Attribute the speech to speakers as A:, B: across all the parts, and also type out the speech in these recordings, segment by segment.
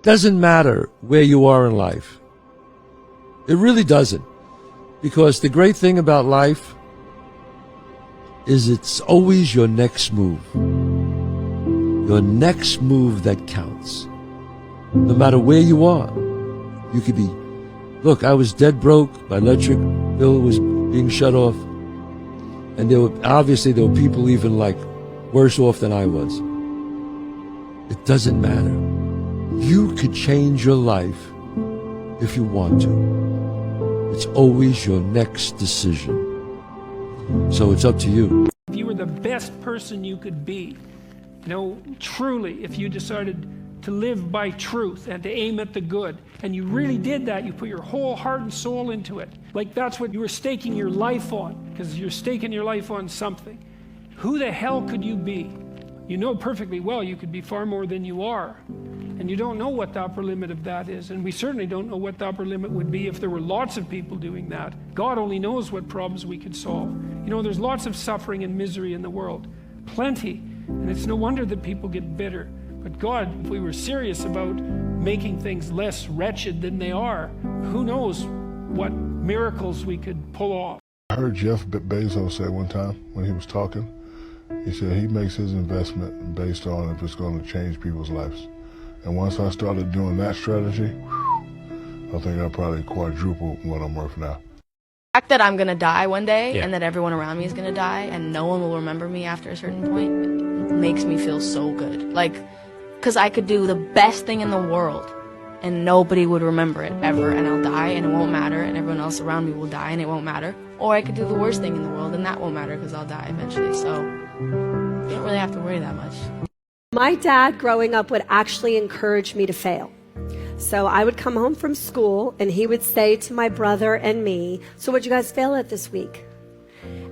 A: Doesn't matter where you are in life. It really doesn't. Because the great thing about life is it's always your next move. Your next move that counts. No matter where you are. You could be, look, I was dead broke. My electric bill was being shut off. And there were people even like worse off than I was. It doesn't matter. You could change your life if you want to. It's always your next decision. So it's up to you.
B: If you were the best person you could be, truly, if you decided to live by truth and to aim at the good, and you really did that, you put your whole heart and soul into it, like that's what you were staking your life on, because you're staking your life on something. Who the hell could you be? You know perfectly well you could be far more than you are. And you don't know what the upper limit of that is. And we certainly don't know what the upper limit would be if there were lots of people doing that. God only knows what problems we could solve. There's lots of suffering and misery in the world. Plenty. And it's no wonder that people get bitter. But God, if we were serious about making things less wretched than they are, who knows what miracles we could pull off.
C: I heard Jeff Bezos say one time when he was talking, he said he makes his investment based on if it's going to change people's lives. And once I started doing that strategy, I think I probably quadrupled what I'm worth now.
D: The fact that I'm going to die one day and that everyone around me is going to die and no one will remember me after a certain point makes me feel so good. Because I could do the best thing in the world and nobody would remember it ever, and I'll die and it won't matter, and everyone else around me will die and it won't matter. Or I could do the worst thing in the world and that won't matter because I'll die eventually. So you don't really have to worry that much.
E: My dad growing up would actually encourage me to fail. So I would come home from school and he would say to my brother and me, so what'd you guys fail at this week?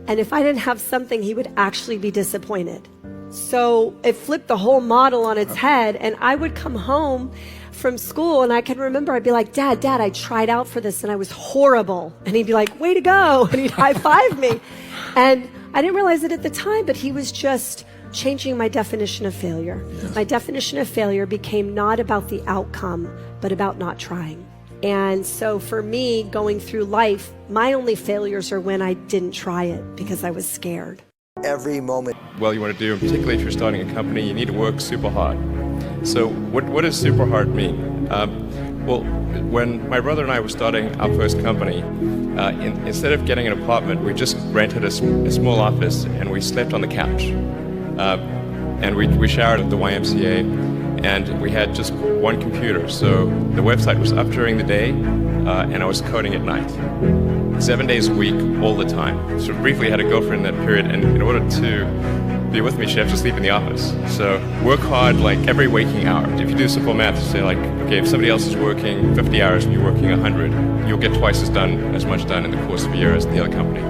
E: And if I didn't have something, he would actually be disappointed. So it flipped the whole model on its head, and I would come home from school and I can remember I'd be like, Dad, I tried out for this and I was horrible. And he'd be like, way to go. And he'd high five me. And I didn't realize it at the time, but he was just changing my definition of failure. Yes. My definition of failure became not about the outcome, but about not trying. And so for me, going through life, my only failures are when I didn't try it because I was scared.
F: Every moment.
G: Well, you want to do, particularly if you're starting a company, you need to work super hard. So what does super hard mean? Well, when my brother and I were starting our first company, instead of getting an apartment, we just rented a small office and we slept on the couch. And we showered at the YMCA, and we had just one computer. So the website was up during the day, and I was coding at night. 7 days a week, all the time. So briefly I had a girlfriend in that period, and in order to be with me, she had to sleep in the office. So work hard like every waking hour. If you do simple math, say like, okay, if somebody else is working 50 hours and you're working 100, you'll get twice as much done in the course of a year as the other company.